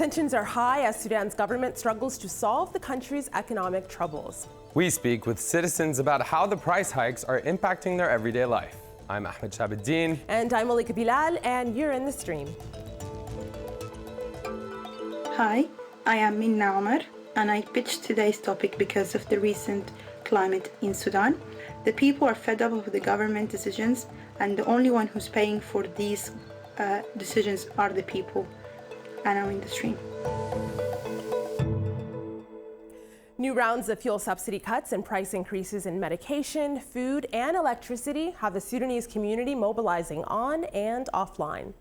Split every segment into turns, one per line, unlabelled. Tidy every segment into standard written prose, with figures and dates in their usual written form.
Tensions are high as Sudan's government struggles to solve the country's economic troubles.
We speak with citizens about how the price hikes are impacting their everyday life. I'm Ahmed Shabuddin.
And I'm Malika Bilal, and you're in the stream.
Hi, I am Minna Omar, and I pitched today's topic because of the recent climate in Sudan. The people are fed up with the government decisions, and the only one who's paying for these decisions are the people. And I'm in the stream.
New rounds of fuel subsidy cuts and price increases in medication, food, and electricity have the Sudanese community mobilizing on and offline.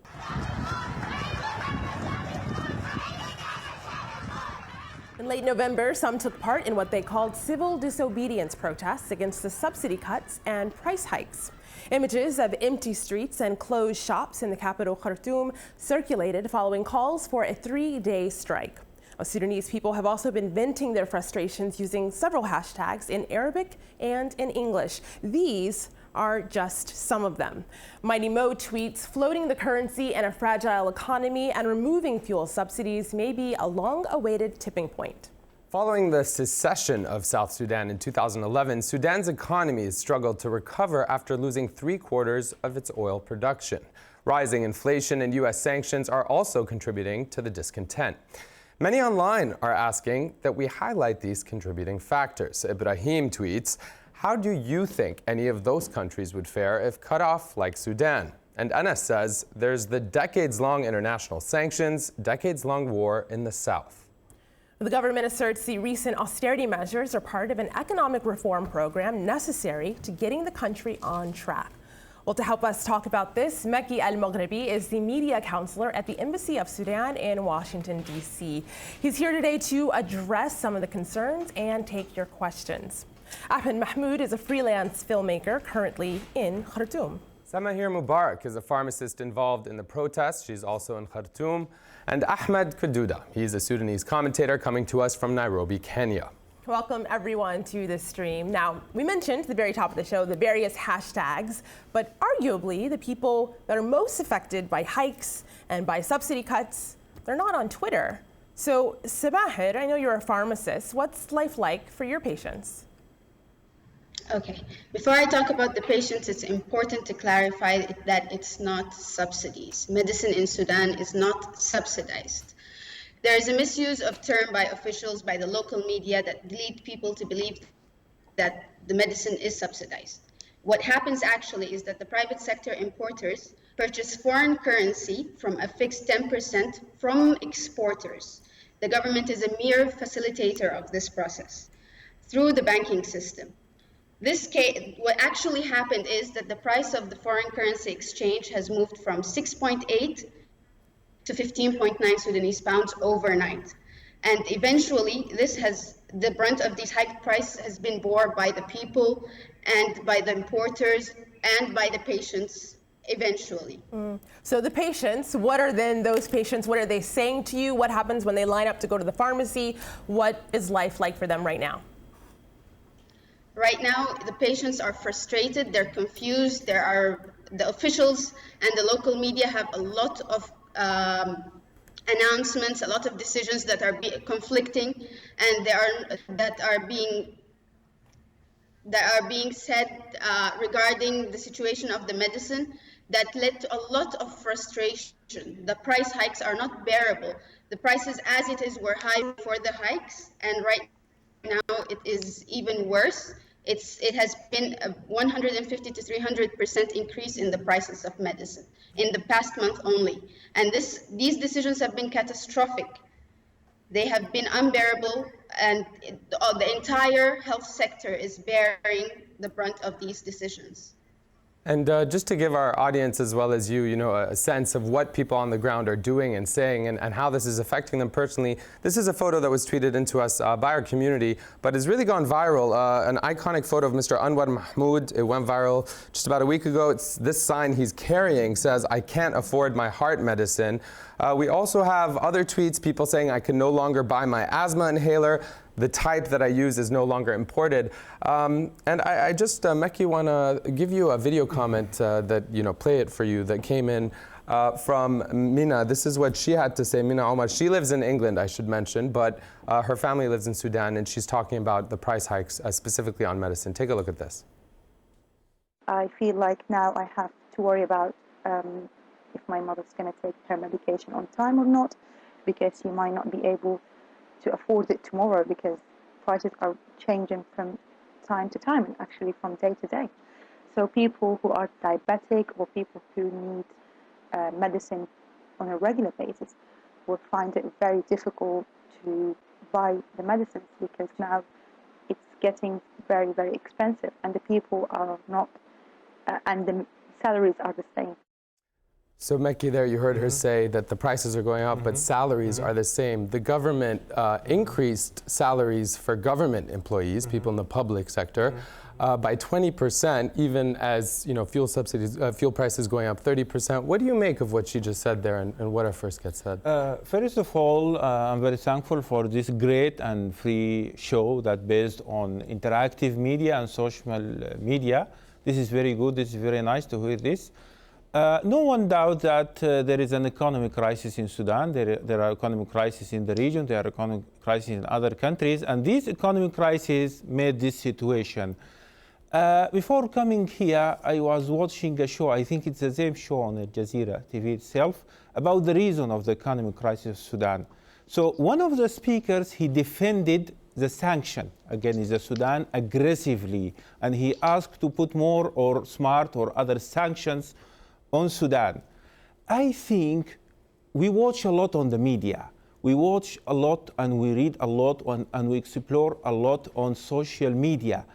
In late November, some took part in what they called civil disobedience protests against the subsidy cuts and price hikes. Images of empty streets and closed shops in the capital Khartoum circulated following calls for a 3-day strike. Sudanese people have also been venting their frustrations using several hashtags in Arabic and in English. These are just some of them. Mighty Mo tweets, floating the currency and a fragile economy and removing fuel subsidies may be a long-awaited tipping point.
Following the secession of South Sudan in 2011, Sudan's economy has struggled to recover after losing 3/4 of its oil production. Rising inflation and U.S. sanctions are also contributing to the discontent. Many online are asking that we highlight these contributing factors. Ibrahim tweets, "How do you think any of those countries would fare if cut off like Sudan?" And Anas says, "There's the decades-long international sanctions, decades-long war in the south."
The government asserts the recent austerity measures are part of an economic reform program necessary to getting the country on track. Well, to help us talk about this, Meki Al-Maghribi is the media counselor at the Embassy of Sudan in Washington, D.C. He's here today to address some of the concerns and take your questions. Ahmed Mahmoud is a freelance filmmaker currently in Khartoum.
Samahir Mubarak is a pharmacist involved in the protests. She's also in Khartoum. And Ahmed Kududa, he's a Sudanese commentator coming to us from Nairobi, Kenya.
Welcome everyone to this stream. Now, we mentioned at the very top of the show the various hashtags, but arguably the people that are most affected by hikes and by subsidy cuts, they're not on Twitter. So, Samahir, I know you're a pharmacist. What's life like for your patients?
Okay, before I talk about the patients, it's important to clarify that it's not subsidies. Medicine in Sudan is not subsidized. There is a misuse of term by officials, by the local media that lead people to believe that the medicine is subsidized. What happens actually is that the private sector importers purchase foreign currency from a fixed 10% from exporters. The government is a mere facilitator of this process through the banking system. What actually happened is that the price of the foreign currency exchange has moved from 6.8 to 15.9 Sudanese pounds overnight. And eventually, the brunt of these hiked prices has been borne by the people and by the importers and by the patients eventually.
So the patients, what are they saying to you? What happens when they line up to go to the pharmacy? What is life like for them right now?
Right now, the patients are frustrated, they're confused, the officials and the local media have a lot of announcements, a lot of decisions that are conflicting, and that are being said regarding the situation of the medicine that led to a lot of frustration. The price hikes are not bearable. The prices as it is were high before the hikes, and right now it is even worse. It has been a 150 to 300% increase in the prices of medicine in the past month only. And these decisions have been catastrophic. They have been unbearable, and the entire health sector is bearing the brunt of these decisions.
And just to give our audience as well as you, a sense of what people on the ground are doing and saying and how this is affecting them personally, this is a photo that was tweeted into us by our community, but has really gone viral. An iconic photo of Mr. Anwar Mahmoud. It went viral just about a week ago. It's this sign he's carrying says, "I can't afford my heart medicine." We also have other tweets, people saying, "I can no longer buy my asthma inhaler. The type that I use is no longer imported." And I just, Meki, want to give you a video comment that, play it for you, that came in from Mina. This is what she had to say. Mina Omar, she lives in England, I should mention, but her family lives in Sudan, and she's talking about the price hikes specifically on medicine. Take a look at this.
I feel like now I have to worry about if my mother's going to take her medication on time or not, because she might not be able to afford it tomorrow, because prices are changing from time to time and actually from day to day. So people who are diabetic or people who need medicine on a regular basis will find it very difficult to buy the medicines, because now it's getting very, very expensive, and the people are not, and the salaries are the same.
So Mekki, there you heard her say that the prices are going up, but salaries are the same. The government increased salaries for government employees, people in the public sector, by 20%, even as fuel subsidies, fuel prices going up 30%. What do you make of what she just said there, and what our first guest said?
First of all, I'm very thankful for this great and free show that based on interactive media and social media. This is very good. This is very nice to hear this. No one doubts that there is an economic crisis in Sudan. There are economic crises in the region. There are economic crises in other countries. And this economic crisis made this situation. Before coming here, I was watching a show, I think it's the same show on Jazeera TV itself, about the reason of the economic crisis of Sudan. So one of the speakers, he defended the sanction against the Sudan aggressively. And he asked to put more or smart or other sanctions on Sudan. I think we watch a lot on the media. We watch a lot and we read a lot and we explore a lot on social media.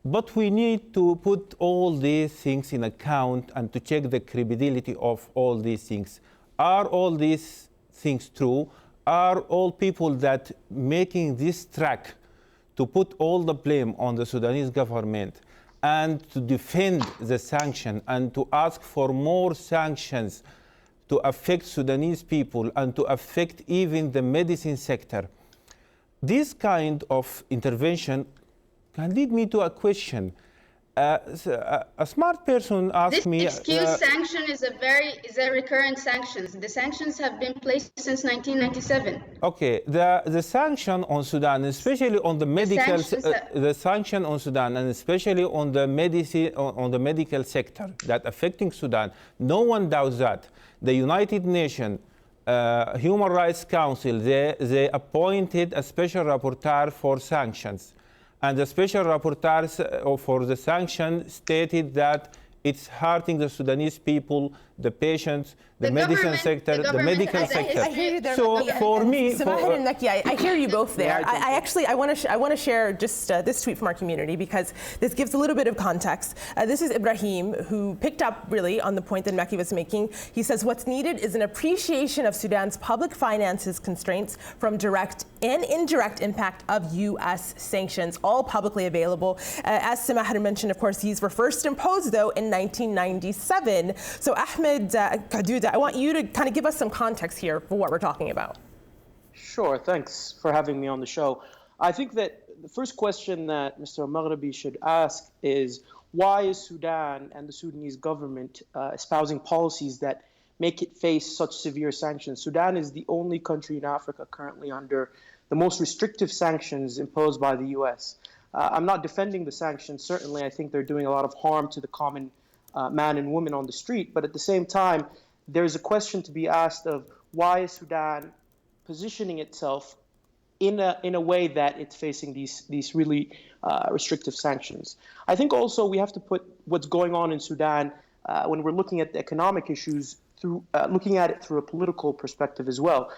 But we need to put all these things in account and to check the credibility of all these things. Are all these things true? Are all people that making this track to put all the blame on the Sudanese government and to defend the sanction and to ask for more sanctions to affect Sudanese people and to affect even the medicine sector? This kind of intervention can lead me to a question. A smart person asked me...
This excuse sanction is a recurrent sanctions. The sanctions have been placed since 1997.
Okay, the sanction on Sudan, especially on the medical, the sanction on Sudan, and especially on the medicine, on the medical sector that affecting Sudan, no one doubts that. The United Nations Human Rights Council, they appointed a special rapporteur for sanctions. And the special rapporteur for the sanction stated that it's hurting the Sudanese people, the patients, the medicine sector, the medical sector.
I hear you there.
So for me,
Samahid and Mekki, I hear you both there. I want to share just this tweet from our community, because this gives a little bit of context. This is Ibrahim, who picked up really on the point that Mekki was making. He says what's needed is an appreciation of Sudan's public finances constraints from direct and indirect impact of U.S. sanctions, all publicly available. As Samahid mentioned, of course, these were first imposed, though, in 1997. So Ahmed Kaduda, I want you to kind of give us some context here for what we're talking about.
Sure, thanks for having me on the show. I think that the first question that Mr. Maghribi should ask is, why is Sudan and the Sudanese government espousing policies that make it face such severe sanctions? Sudan is the only country in Africa currently under the most restrictive sanctions imposed by the U.S. I'm not defending the sanctions. Certainly, I think they're doing a lot of harm to the common man and woman on the street. But at the same time, there's a question to be asked of why is Sudan positioning itself in a way that it's facing these really restrictive sanctions. I think also we have to put what's going on in Sudan when we're looking at the economic issues through looking at it through a political perspective as well.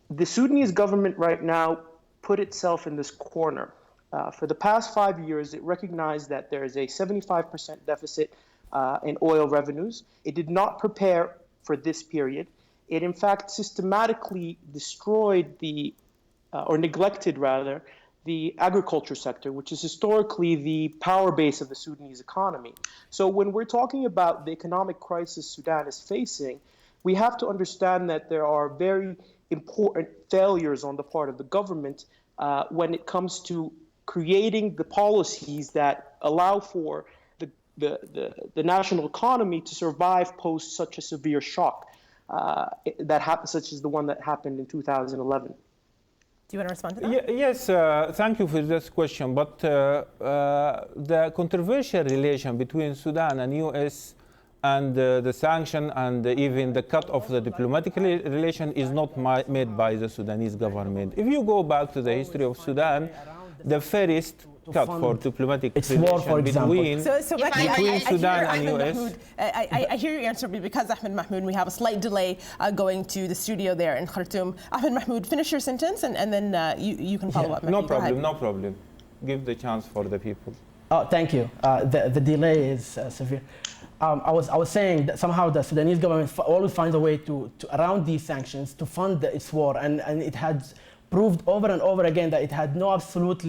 The Sudanese government right now put itself in this corner. For the past 5 years, it recognized that there is a 75% deficit in oil revenues. It did not prepare for this period. It, in fact, systematically destroyed or neglected, rather, the agriculture sector, which is historically the power base of the Sudanese economy. So when we're talking about the economic crisis Sudan is facing, we have to understand that there are very important failures on the part of the government when it comes to creating the policies that allow for the national economy to survive post such a severe shock that happened, such as the one that happened in 2011.
Do you want to respond to that?
Yes, thank you for this question. But the controversial relation between Sudan and U.S. and the sanction and even the cut of the diplomatic relation is not made by the Sudanese government. If you go back to the history of Sudan, the first cut for diplomatic relation between Sudan and U.S.
I hear your answer, but because Ahmed Mahmoud, we have a slight delay going to the studio there in Khartoum. Ahmed Mahmoud, finish your sentence and then you can follow up.
No problem, no problem. Give the chance for the people.
Oh, thank you. The delay is severe. I was saying that somehow the Sudanese government always finds a way to around these sanctions to fund its war, and it has proved over and over again that it had no absolute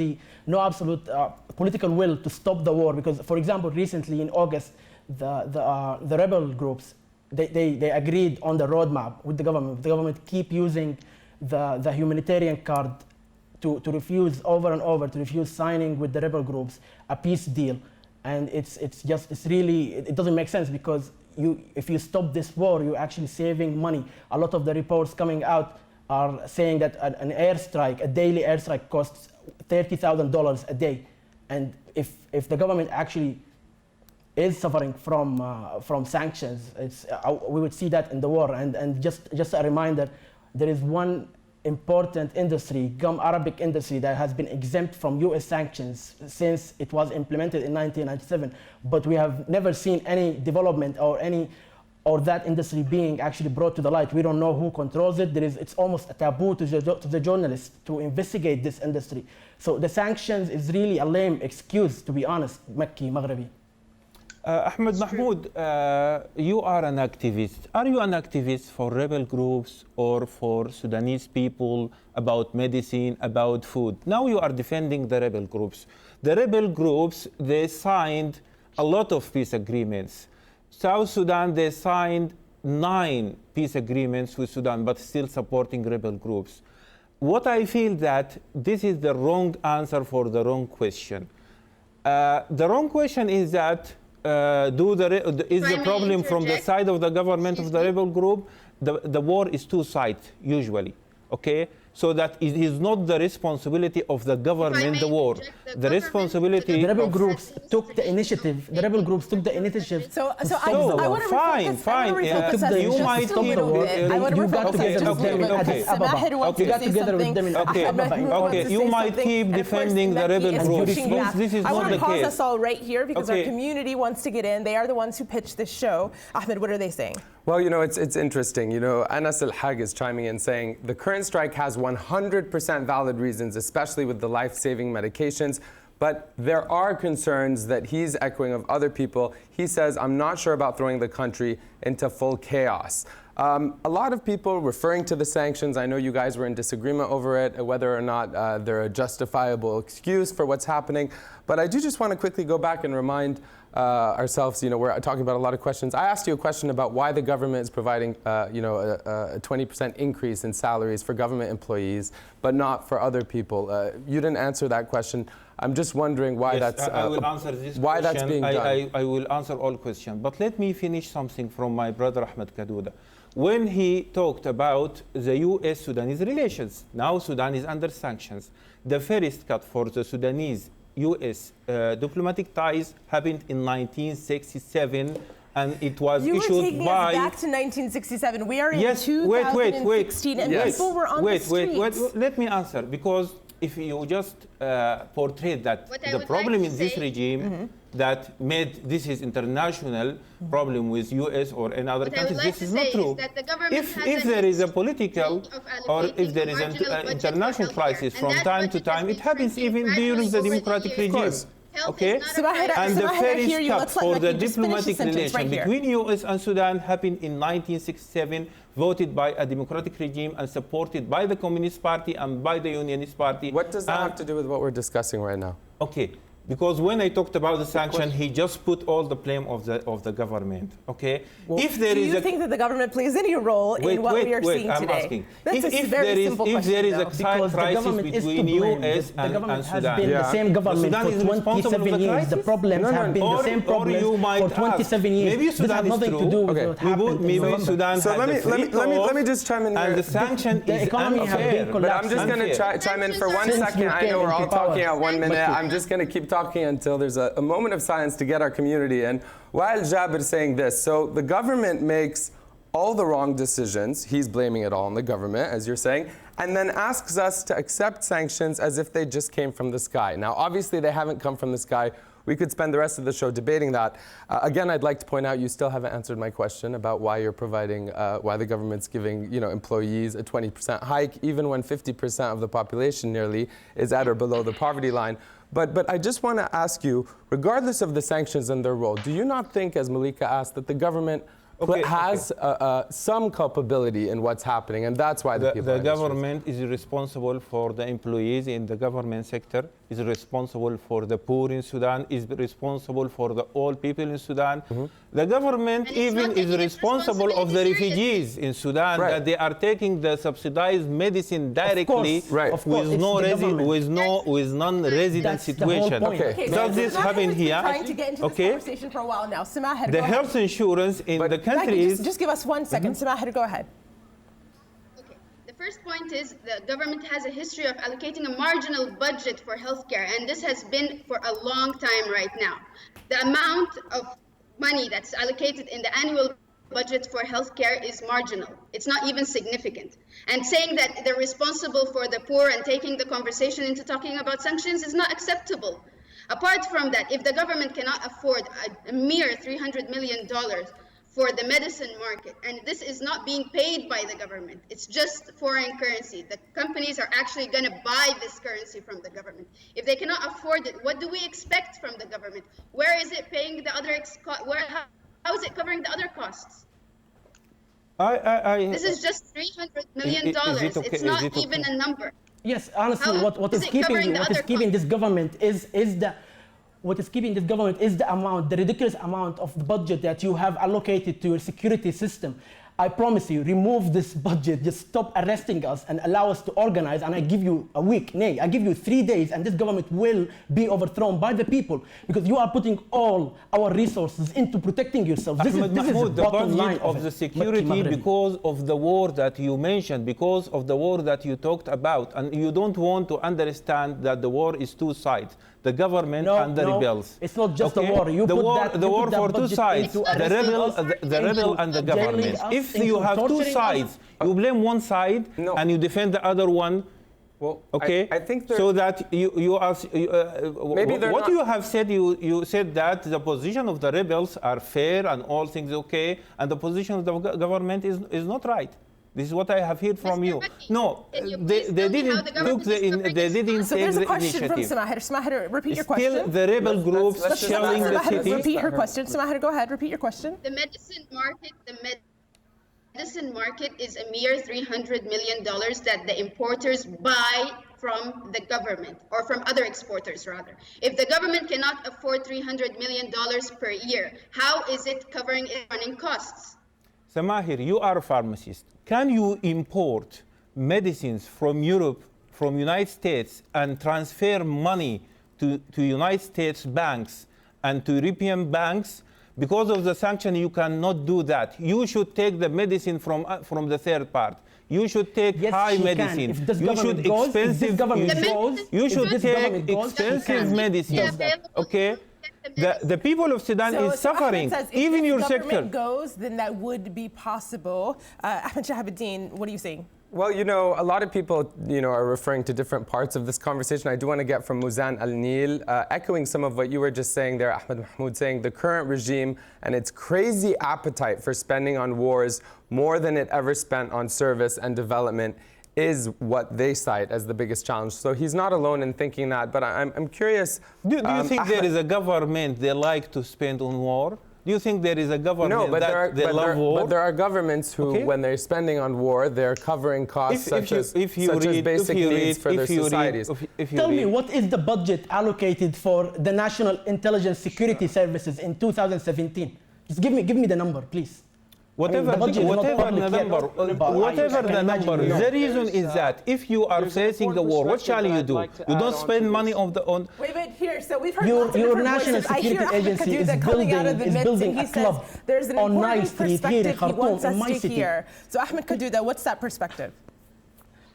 political will to stop the war. Because, for example, recently in August, the rebel groups they agreed on the roadmap with the government. The government keep using the humanitarian card to refuse over and over to refuse signing with the rebel groups a peace deal. And it doesn't make sense, because if you stop this war, you're actually saving money. A lot of the reports coming out are saying that an airstrike, a daily airstrike, costs $30,000 a day. And if the government actually is suffering from sanctions, we would see that in the war. And just a reminder, there is one important industry, gum Arabic industry, that has been exempt from U.S. sanctions since it was implemented in 1997. But we have never seen any development or that industry being actually brought to the light. We don't know who controls it. It's almost a taboo to the journalists to investigate this industry. So the sanctions is really a lame excuse, to be honest, Makki, Maghrebi.
Ahmed Mahmoud, you are an activist. Are you an activist for rebel groups or for Sudanese people about medicine, about food? Now you are defending the rebel groups. The rebel groups, they signed a lot of peace agreements. South Sudan, they signed 9 peace agreements with Sudan, but still supporting rebel groups. What I feel that this is the wrong answer for the wrong question. The wrong question is that is the problem from the side of the government of the rebel group? The war is two-sided usually, okay? So that it is not the responsibility of the government, the war. The responsibility.
The rebel groups took the initiative. The rebel groups took the initiative.
So I want to
fine. You might keep.
I want to
Okay. You might keep defending the rebel groups. This is not the case.
I want to pause us all right here because our community wants to get in. They are the ones who pitched this show. Ahmed, what are they saying?
Well, it's interesting. Anas al-Hag is chiming in saying the current strike has 100% valid reasons, especially with the life-saving medications. But there are concerns that he's echoing of other people. He says, I'm not sure about throwing the country into full chaos. A lot of people referring to the sanctions, I know you guys were in disagreement over it, whether or not they're a justifiable excuse for what's happening. But I do just want to quickly go back and remind ourselves, we're talking about a lot of questions. I asked you a question about why the government is providing, a 20% increase in salaries for government employees, but not for other people. You didn't answer that question. I'm just wondering why
I will answer this
why
question.
That's being done.
I will answer all questions. But let me finish something from my brother Ahmed Kadouda. When he talked about the U.S.-Sudanese relations, now Sudan is under sanctions. The first cut for the Sudanese U.S. Diplomatic ties happened in 1967, and it was issued by...
You were taking us back to 1967. We are in 2016, and people were on the streets.
Let me answer, because if you just portray that the problem in this regime that made this is international problem with U.S. or any other countries, this is not true. If there is a political or if there is an international crisis from time to time, it happens even during the democratic regime. Okay? And the first step for the diplomatic relation between U.S. and Sudan happened in 1967, voted by a democratic regime and supported by the Communist Party and by the Unionist Party.
What does that have to do with what we're discussing right now?
Okay. Because when I talked about the sanction, he just put all the blame of the government. Okay.
Well, if there is, do you think that the government plays any role in what we are seeing
I'm
today?
asking.
That's
if there is a crisis between U.S. and
Sudan,
has
been the same government for 27 years. The problems have been the same problems for 27 years.
Maybe Sudan
this has nothing to do with what happened.
Maybe Sudan.
So let me just chime in here.
And the sanction is unfair.
But I'm just going to chime in for 1 second. I know we're all talking at 1 minute. I'm just going to keep talking until there's a moment of silence to get our community in. While Jabir is saying this, so the government makes all the wrong decisions. He's blaming it all on the government, as you're saying, and then asks us to accept sanctions as if they just came from the sky. Now, obviously, they haven't come from the sky. We could spend the rest of the show debating that. Again, I'd like to point out you still haven't answered my question about why you're providing, why the government's giving employees a 20% hike, even when 50% of the population nearly is at or below the poverty line. But I just want to ask you, regardless of the sanctions and their role, do you not think, as Malika asked, that the government has some culpability in what's happening, and that's why the
government is responsible for the employees in the government sector, is responsible for the poor in Sudan, is responsible for the old people in Sudan. The government even is responsible of the refugees in Sudan, that they are taking the subsidized medicine directly with non-resident situation. Does this happen here?
Trying to get into this conversation for a while now. Samaher,
the health insurance in the country is...
Just give us 1 second. Samaher, go ahead.
The first point is the government has a history of allocating a marginal budget for healthcare, and this has been for a long time right now. The amount of money that's allocated in the annual budget for healthcare is marginal. It's not even significant. And saying that they're responsible for the poor and taking the conversation into talking about sanctions is not acceptable. Apart from that, if the government cannot afford a mere $300 million for the medicine market, and this is not being paid by the government, it's just foreign currency. The companies are actually going to buy this currency from the government. If they cannot afford it, what do we expect from the government? Where is it paying the other how is it covering the other costs? This is just $300 million. It's not even a number.
Yes, honestly, what is keeping this government is the amount, the ridiculous amount of the budget that you have allocated to your security system. I promise you, remove this budget, just stop arresting us and allow us to organize, and I give you a week, I give you 3 days, and this government will be overthrown by the people, because you are putting all our resources into protecting yourself. This is the bottom line
of the security, because of the war that you mentioned, because of the war that you talked about, and you don't want to understand that the war is two sides. The government and the rebels.
It's not just the war.
The war for two sides, the rebel and the government. If you have two sides, you blame one side and you defend the other one.
Well,
okay.
I think
so that you ask. What you have said, you said that the position of the rebels are fair and all things okay, and the position of the government is not right. This is what I have heard from you. No, they didn't take the initiative.
So there's a question from Samaher. Samaher, repeat your question.
Still the rebel groups shelling the city.
Repeat her question. Samaher, go ahead. Repeat your question.
The medicine market is a mere $300 million that the importers buy from the government, or from other exporters rather. If the government cannot afford $300 million per year, how is it covering its running costs?
Samaher, you are a pharmacist. Can you import medicines from Europe, from United States, and transfer money to United States banks and to European banks? Because of the sanction, you cannot do that. You should take the medicine from the third part. You should take high medicine. You should take expensive medicine. Okay. The people of Sudan is suffering. Even your sector.
If the government goes, then that would be possible. Ahmed Shahabuddin, what are you saying?
Well, a lot of people, are referring to different parts of this conversation. I do want to get from Muzan Al-Nil, echoing some of what you were just saying there, Ahmed Mahmoud, saying the current regime and its crazy appetite for spending on wars more than it ever spent on service and development is what they cite as the biggest challenge. So he's not alone in thinking that, but I'm curious.
Do you think there is a government they like to spend on war? Do you think there is a government
but there are governments who, when they're spending on war, they're covering costs such as basic needs for their societies.
Tell me, what is the budget allocated for the National Intelligence Security Services in 2017? Just give me the number, please.
Whatever the number, the reason is that if you are facing the war, what shall you do? You don't spend money on.
Wait, here. So we've heard
your national security agency is building a club on Nile Street here in Khartoum, in my city.
So Ahmed Kadouda, what's that perspective?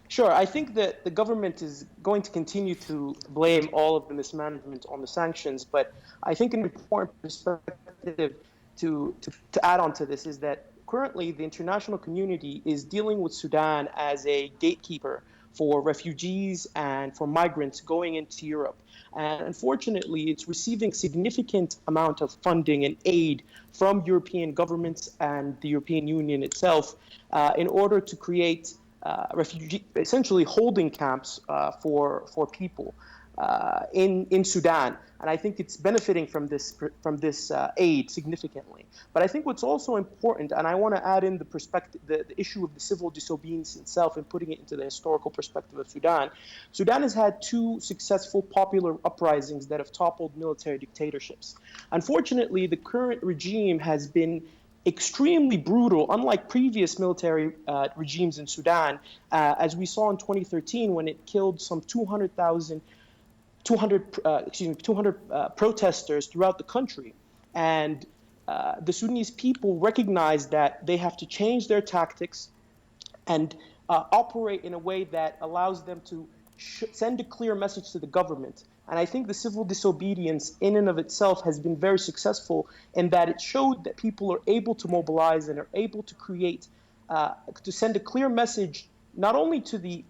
Sure, I think that the government is going to continue to blame all of the mismanagement on the sanctions, but I think an important perspective to add on to this is that currently the international community is dealing with Sudan as a gatekeeper for refugees and for migrants going into Europe. And unfortunately, it's receiving significant amount of funding and aid from European governments and the European Union itself in order to create essentially holding camps for people in Sudan. And I think it's benefiting from this aid significantly. But I think what's also important, and I want to add in the perspective, the issue of the civil disobedience itself and putting it into the historical perspective of Sudan. Sudan has had 2 successful popular uprisings that have toppled military dictatorships. Unfortunately, the current regime has been extremely brutal, unlike previous military regimes in Sudan, as we saw in 2013 when it killed some 200 protesters throughout the country. And the Sudanese people recognize that they have to change their tactics and operate in a way that allows them to send a clear message to the government. And I think the civil disobedience in and of itself has been very successful in that it showed that people are able to mobilize and are able to create, to send a clear message, not only to the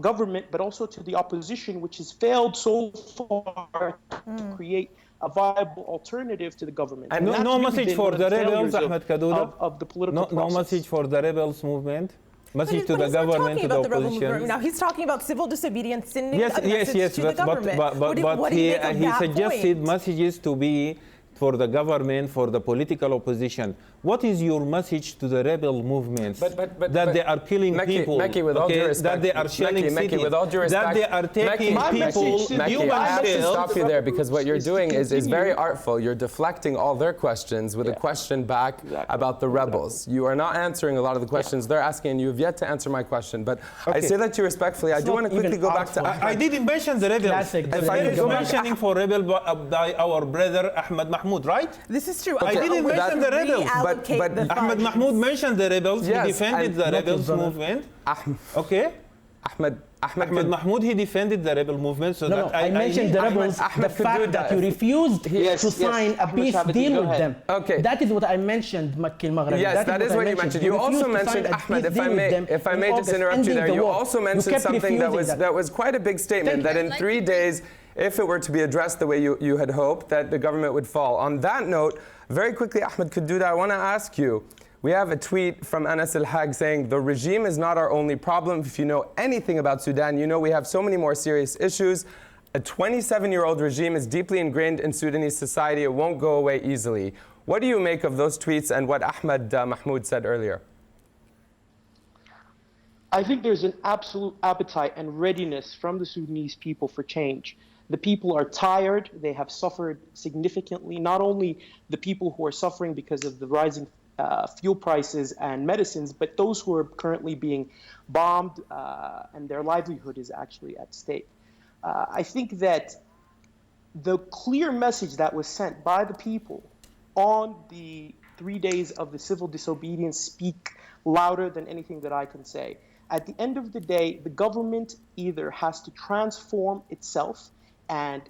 government, but also to the opposition, which has failed so far to create a viable alternative to the government.
And no message for the rebels, Ahmed Kadouda?
Of the political process.
No message for the rebels movement? Message to the government, to the opposition.
Now he's talking about civil disobedience, sending
yes,
a message to the government.
But he suggested messages to be for the government, for the political opposition. What is your message to the rebel movements that they are killing people?
Mekki, with all due respect,
that they are shelling cities,
with all due respect,
that they are taking people.
I have to stop you there because what you're doing is very artful. You're deflecting all their questions with a question back about the rebels. You are not answering a lot of the questions they're asking, and you have yet to answer my question. But I say that to you respectfully. I do want to quickly go back to
I didn't mention the rebels. There is mentioning for rebel by our brother Ahmed Mahmoud, right?
This is true.
I didn't mention the rebels. But Ahmed Mahmoud mentioned the rebels. He defended the rebels movement. Okay. Ahmed Mahmoud, he defended the rebel movement. So
that I mentioned the rebels, the fact that you refused to sign a peace deal with them.
Okay.
That is what I mentioned, Makki al-Maghrabi.
Yes, that is what you mentioned. You also mentioned, Ahmed, if I may just interrupt you there, you also mentioned something that was quite a big statement, that in 3 days, if it were to be addressed the way you had hoped, that the government would fall. On that note, very quickly, Ahmed Kadouda, I want to ask you, we have a tweet from Anas al-Hag saying, the regime is not our only problem. If you know anything about Sudan, you know we have so many more serious issues. A 27-year-old regime is deeply ingrained in Sudanese society. It won't go away easily. What do you make of those tweets and what Ahmed Mahmoud said earlier?
I think there's an absolute appetite and readiness from the Sudanese people for change. The people are tired. They have suffered significantly. Not only the people who are suffering because of the rising fuel prices and medicines, but those who are currently being bombed and their livelihood is actually at stake. I think that the clear message that was sent by the people on the 3 days of the civil disobedience speak louder than anything that I can say. At the end of the day, the government either has to transform itself and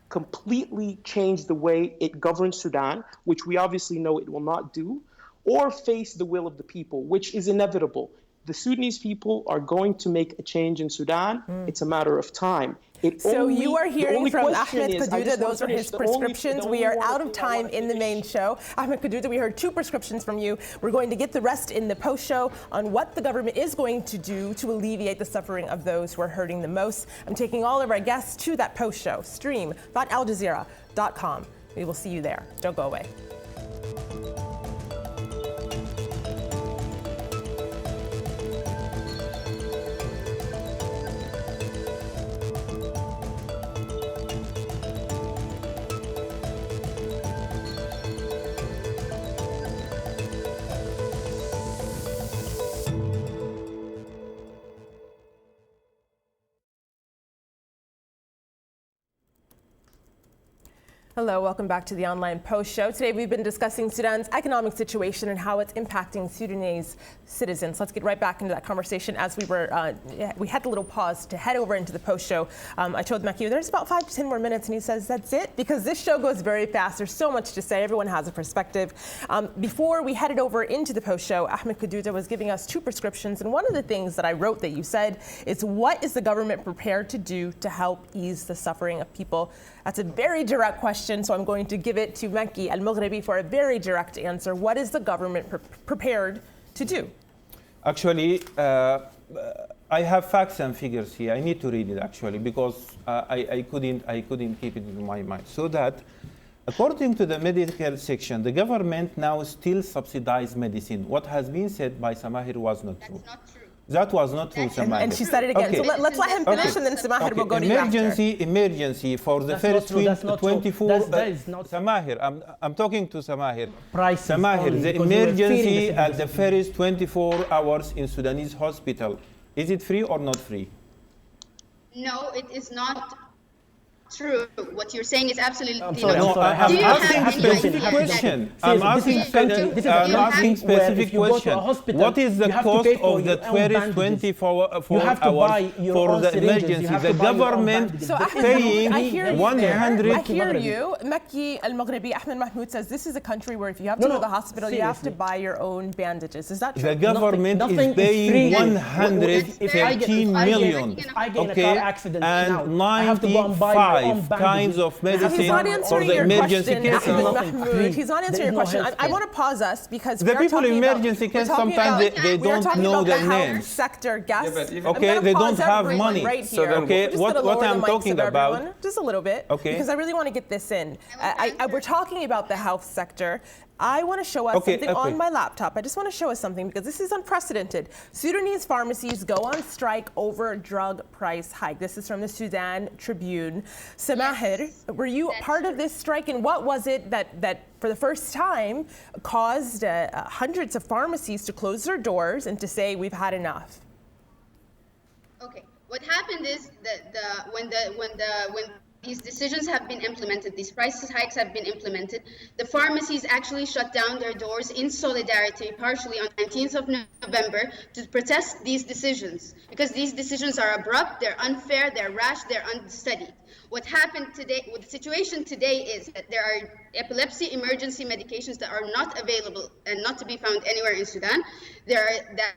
completely change the way it governs Sudan, which we obviously know it will not do, or face the will of the people, which is inevitable. The Sudanese people are going to make a change in Sudan. It's a matter of time.
So you are hearing from Ahmed Kadouda, those are his prescriptions. We are out of time in the main show. Ahmed Kadouda, we heard 2 prescriptions from you. We're going to get the rest in the post-show on what the government is going to do to alleviate the suffering of those who are hurting the most. I'm taking all of our guests to that post-show. Stream.aljazeera.com. We will see you there. Don't go away. Hello, welcome back to the Online Post Show. Today we've been discussing Sudan's economic situation and how it's impacting Sudanese citizens. Let's get right back into that conversation. As we had a little pause to head over into the Post Show. I told Maki there's about 5 to 10 more minutes, and he says that's it, because this show goes very fast. There's so much to say. Everyone has a perspective. Before we headed over into the Post Show, Ahmed Kaduta was giving us 2 prescriptions, and one of the things that I wrote that you said is, what is the government prepared to do to help ease the suffering of people? That's a very direct question, so I'm going to give it to Maki al-Maghribi for a very direct answer. What is the government prepared to do?
Actually, I have facts and figures here. I need to read it actually, because I couldn't keep it in my mind. So that, according to the medical section, the government now still subsidizes medicine. What has been said by Samahir was not true.
That's not true.
That was not true, Samahir.
And she said it again.
Okay.
So let's let him finish, and then Samahir will go to you after.
Emergency for the first 24
that is not
Samahir, I'm talking to Samahir.
Prices
Samahir,
only,
the
because we were feeling
emergency
the
at the first 24 hours in Sudanese hospital, is it free or not free?
No, it is not true. What you're saying is absolutely
I'm sorry,
not
I'm
true.
sorry.
Do you
asking
have any
specific
idea
question.
that-
I'm
Seriously,
asking
this is a country where
specific
if you go to a
question.
hospital,
What is the
you have to
cost
pay for
of the
your own
first 24
You have to buy
hours
your
for
own
the
syringes,
emergency?
you have
The
to buy your own
government
bandages.
So Ahmed,
paying
I hear you
100.
there. I hear you. Maki al-Maghribi, Ahmed Mahmoud says this is a country where if you have to go to the hospital, you have to
seriously.
buy your own bandages. Is that true?
The government
Nothing
is
is
paying
free.
113 million,
If I get in a
okay,
car accident
and
now, I have to go and buy my own
95 kinds
bandages.
of
He's
medicine
not
for
answering
the
your
emergency
question,
cases.
Ahmed
Nothing
Mahmoud.
free.
He's not answering
There
your
is no
question. I
healthcare.
want to pause us because
The
we are
people in
talking about-
emergency
we're
can
talking
sometimes
about-
they
we are
don't
talking
know
about
their
the health
names.
sector guests.
but even-
I'm
Okay,
gonna
they
pause
don't have
everyone
money.
Right
So
here.
then
Okay,
We're just
what
gonna lower
I'm
the mics
talking
of
about-
everyone, just a little bit,
Okay.
because I really want to get this in. We're talking about the health sector. I want to show us
Okay,
something
okay.
on my laptop. I just want to show us something because this is unprecedented. Sudanese pharmacies go on strike over drug price hike. This is from the Sudan Tribune. Samahir, were you part of this strike, and what was it that for the first time caused hundreds of pharmacies to close their doors and to say we've had enough?
Okay, what happened is that when these decisions have been implemented, these price hikes have been implemented, the pharmacies actually shut down their doors in solidarity, partially on 19th of November, to protest these decisions, because these decisions are abrupt, they're unfair, they're rash, they're unstudied. What happened today, what the situation today is that there are epilepsy emergency medications that are not available and not to be found anywhere in Sudan. There are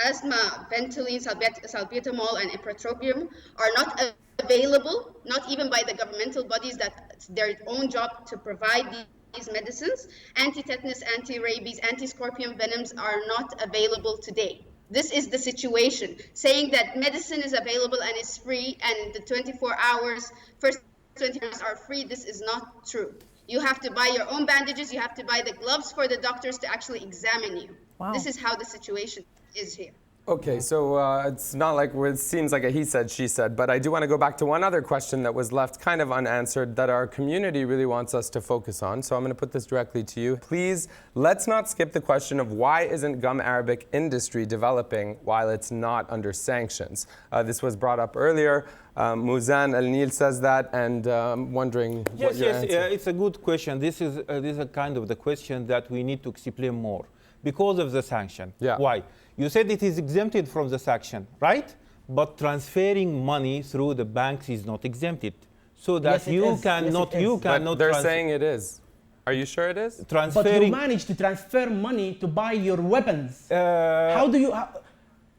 asthma, Ventolin, salbutamol, and ipratropium are not available, not even by the governmental bodies that it's their own job to provide these medicines. Anti-tetanus, anti-rabies, anti-scorpion venoms are not available today. This is the situation. Saying that medicine is available and is free and the 24 hours, first 20 hours are free, this is not true. You have to buy your own bandages, you have to buy the gloves for the doctors to actually examine you.
Wow.
This is how the situation is here.
Okay, so it's not like it seems like a he said, she said, but I do want to go back to one other question that was left kind of unanswered that our community really wants us to focus on. So I'm going to put this directly to you. Please, let's not skip the question of why isn't gum Arabic industry developing while it's not under sanctions? This was brought up earlier. Muzan Al-Nil says that, and I'm wondering what your answer.
Yes, it's a good question. This is a kind of the question that we need to explain more because of the sanction.
Yeah.
Why? You said it is exempted from the sanction, right? But transferring money through the banks is not exempted. So that
Yes, it is.
cannot,
Yes, it is.
you
But
cannot
they're saying it is. Are you sure it is?
But you
transferring.
managed to transfer money to buy your weapons.
Uh,
How do you?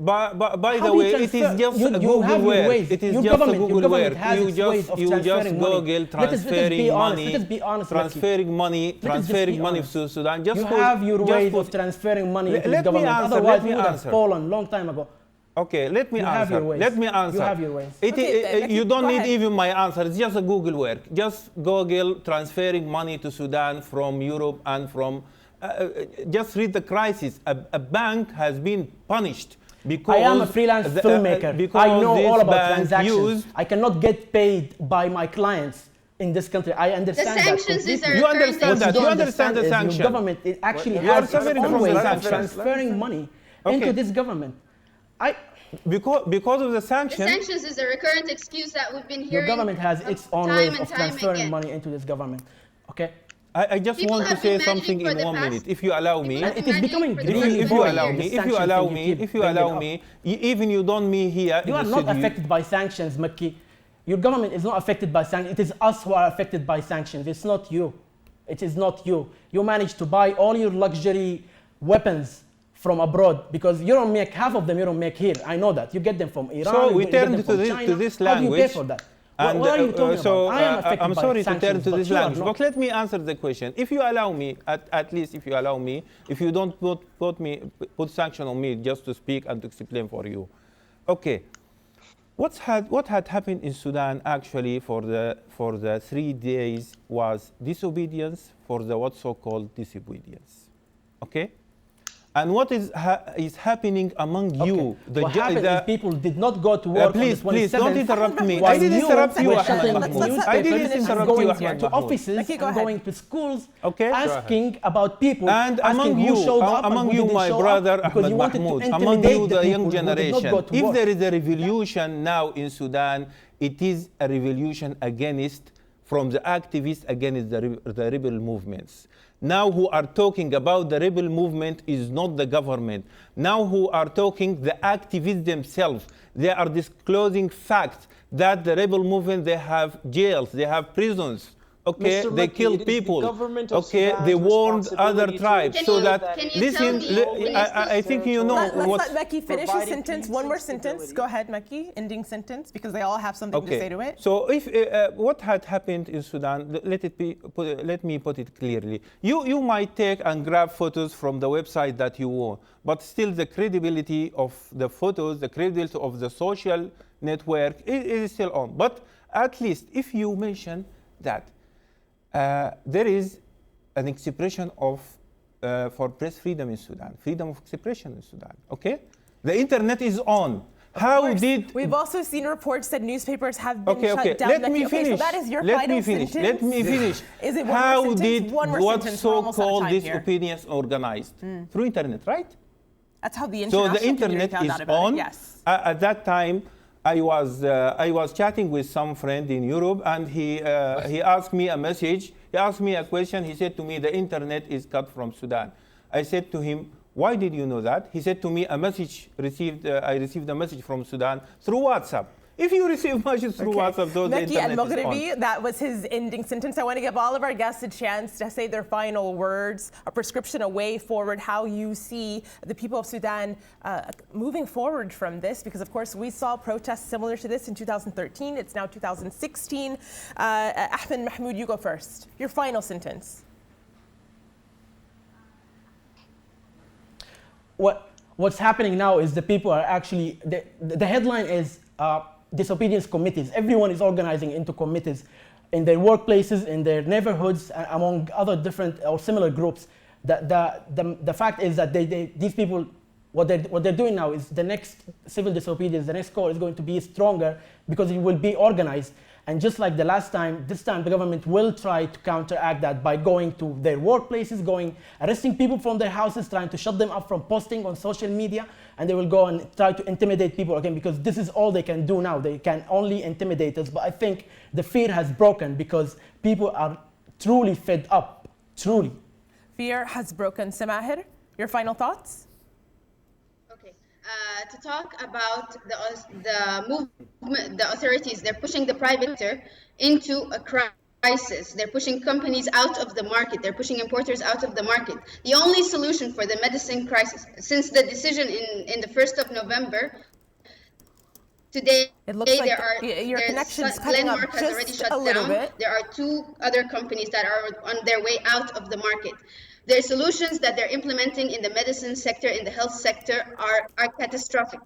By
How
the
do you
way, it is
transfer?
just
You
a
have
Google
your
work.
ways.
It is
Your
just a
government- your
Google
government
work.
has
You
its ways
just
of
you just
transferring money.
Google
Let us be
transferring
honest.
money,
Let us be honest,
transferring money,
Let us just be
transferring money
honest.
to Sudan. Just
You
for-
have your
just
ways
for-
of transferring money
Let
to
me
the government.
answer,
Otherwise,
let me
we would have
answer.
fallen long time ago.
Okay, let me
You
answer.
have your ways.
Let me answer.
You have your ways.
Okay,
You don't
go
need
ahead.
even my answer. It's just a Google work. Just Google transferring money to Sudan from Europe and from. Just read the crisis. A bank has been punished because
I am a freelance filmmaker. I know all about transactions. I cannot get paid by my clients in this country. I understand that
sanctions is
completely.
a
You understand
current
that?
What
You
don't
understand the
is
sanction?
Your government it actually
You are
has its
suffering
own
from the
way of
sanctions.
transferring money
Okay.
into this government.
because of the
The
sanctions.
sanctions is a recurrent excuse that we've been hearing.
Your government has its own
time
ways
and
of
time
transferring
again.
money into this government. Okay?
I just
People
want to
have been
say
managing
something
for
in
the
1
past-
minute, if you allow me.
People have
And
been
it is becoming
managing for the
really
If you
boring,
allow
the
me,
sanctions
if you allow me, even you don't me here.
You are not affected by sanctions, Makki. Your government is not affected by sanctions. It is us who are affected by sanctions. It's not you. It is not you. You managed to buy all your luxury weapons from abroad because you don't make half of them. You don't make here. I know that. You get them from Iran.
So we
you get
turn
them
to
from
this
China.
language.
How do you pay for that?
And
what are you talking
so
about? I am affected
I'm
by
sorry to
sanctions,
turn to
but
this
you are
language,
not.
but let me answer the question. If you allow me, at least if you allow me, if you don't put sanction on me just to speak and to explain for you. Okay. What had happened in Sudan actually for the 3 days was disobedience for the what's so-called disobedience. Okay? And what is happening among you?
What happened is people did not go to work
please,
on the 27th.
don't interrupt me.
While
I didn't interrupt you,
were
Ahmed
shutting
Mahmoud. I didn't
newspapers and
interrupt you,
going
Ahmed
to
Mahmoud.
offices
Okay, go
and
ahead.
going to schools,
Okay.
asking about people,
And
asking
among
who
you,
showed up and
among
who
you,
didn't
my
show
brother
up, because
Ahmed
you wanted
Mahmoud,
to
among
intimidate
you,
the
the
people
young
who did not
generation,
go to
if
work.
there is a revolution now in Sudan, it is a revolution against, from the activists against the rebel movements. Now who are talking about the rebel movement is not the government. Now who are talking the activists themselves. They are disclosing facts that the rebel movement, they have jails, they have prisons. Okay,
Mr.
they
Makki,
kill
it is the
people.
government of
Okay,
Sudan's
they warned other
responsibility to
tribes.
Can
So
you-
that,
can you
listen,
tell me-
I think you know
Let's
what's...
let Makki finish his
providing
sentence.
peace
One
and
more sentence.
stability.
Go ahead, Makki. Ending sentence, because they all have something to say to it.
So if what had happened in Sudan, let me put it clearly. You might take and grab photos from the website that you want, but still the credibility of the photos, the credibility of the social network is still on. But at least if you mention that there is an expression of for press freedom in Sudan, freedom of expression in Sudan. Okay, the internet is on. How did
We've also seen reports that newspapers have been
okay,
shut down.
let me
Okay,
finish.
so that is your
Let
final
me finish.
sentence.
Let me finish.
Is it one more
How
sentence?
did
One more
what
sentence. We're almost out of
so-called
time here.
disobedience organized? Through internet, right?
That's how the
So
international
the
community
internet
found
is
out about
on.
it. Yes.
At that time, I was chatting with some friend in Europe, and he asked me a message. He asked me a question. He said to me, "The internet is cut from Sudan." I said to him, "Why did you know that?" He said to me, "I received a message from Sudan through WhatsApp." If you receive messages through WhatsApp, those the
Makki
internet is
al-Maghribi,
on.
that was his ending sentence. I want to give all of our guests a chance to say their final words, a prescription, a way forward, how you see the people of Sudan moving forward from this, because of course we saw protests similar to this in 2013. It's now 2016. Ahmed Mahmoud, you go first. Your final sentence.
What's happening now is the people are actually, the headline is disobedience committees. Everyone is organizing into committees in their workplaces, in their neighborhoods, among other different or similar groups. The fact is that these people, what they're doing now is the next civil disobedience, the next call is going to be stronger because it will be organized. And just like the last time, this time the government will try to counteract that by going to their workplaces, arresting people from their houses, trying to shut them up from posting on social media, and they will go and try to intimidate people again, because this is all they can do now. They can only intimidate us. But I think the fear has broken because people are truly fed up, truly.
Fear has broken. Samahir, your final thoughts?
To talk about the movement, the authorities, they're pushing the private sector into a crisis. They're pushing companies out of the market. They're pushing importers out of the market. The only solution for the medicine crisis, since the decision in the 1st of November, today
it looks like
your
connection's cutting up
has already
just
shut
a little
down.
bit.
There are 2 other companies that are on their way out of the market. Their solutions that they're implementing in the medicine sector, in the health sector, are catastrophic.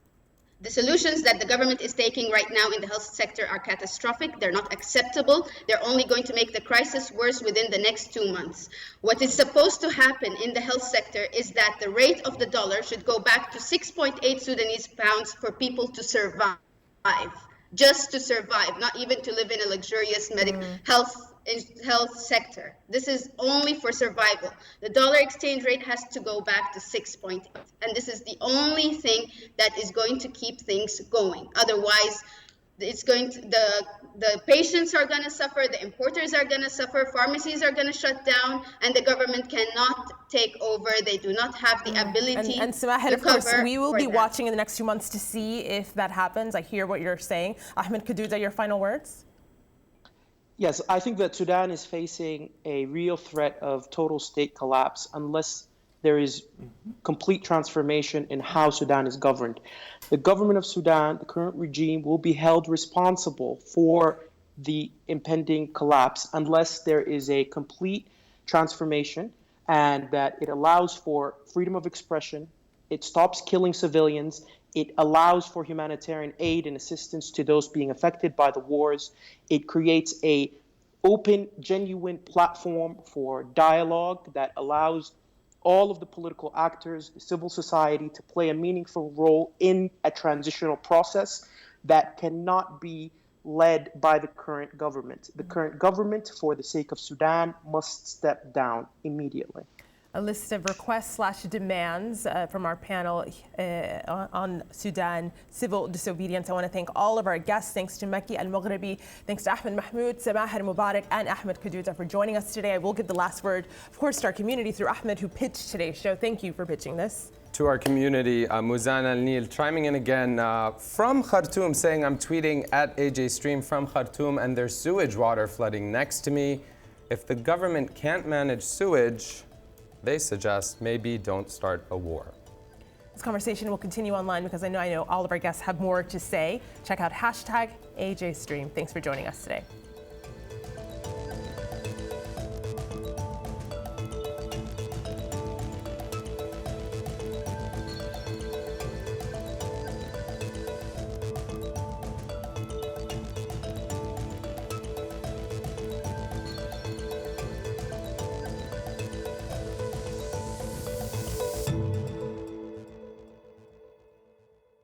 The solutions that the government is taking right now in the health sector are catastrophic. They're not acceptable. They're only going to make the crisis worse within the next 2 months. What is supposed to happen in the health sector is that the rate of the dollar should go back to 6.8 Sudanese pounds for people to survive. Just to survive, not even to live in a luxurious health health sector. This is only for survival. The dollar exchange rate has to go back to 6.8, and this is the only thing that is going to keep things going. Otherwise, it's going to, the patients are going to suffer, the importers are going to suffer, pharmacies are going to shut down, and the government cannot take over. They do not have the ability
and Samah,
to
of course,
cover
we will
for
be
them.
watching in the next 2 months to see if that happens. I hear what you're saying. Ahmed Kadouda, your final words?
Yes, I think that Sudan is facing a real threat of total state collapse unless there is complete transformation in how Sudan is governed. The government of Sudan, the current regime, will be held responsible for the impending collapse unless there is a complete transformation and that it allows for freedom of expression, it stops killing civilians, it allows for humanitarian aid and assistance to those being affected by the wars, it creates a open, genuine platform for dialogue that allows all of the political actors, the civil society, to play a meaningful role in a transitional process that cannot be led by the current government. The current government, for the sake of Sudan, must step down immediately.
A list of requests/demands from our panel on Sudan civil disobedience. I want to thank all of our guests. Thanks to Maki Al-Maghribi, thanks to Ahmed Mahmoud, Samah Al-Mubarak, and Ahmed Kadouda for joining us today. I will give the last word, of course, to our community through Ahmed, who pitched today's show. Thank you for pitching this.
To our community, Muzan Al-Nil chiming in again from Khartoum, saying, I'm tweeting at AJ Stream from Khartoum and there's sewage water flooding next to me. If the government can't manage sewage, they suggest maybe don't start a war.
This conversation will continue online because I know all of our guests have more to say. Check out #AJStream. Thanks for joining us today.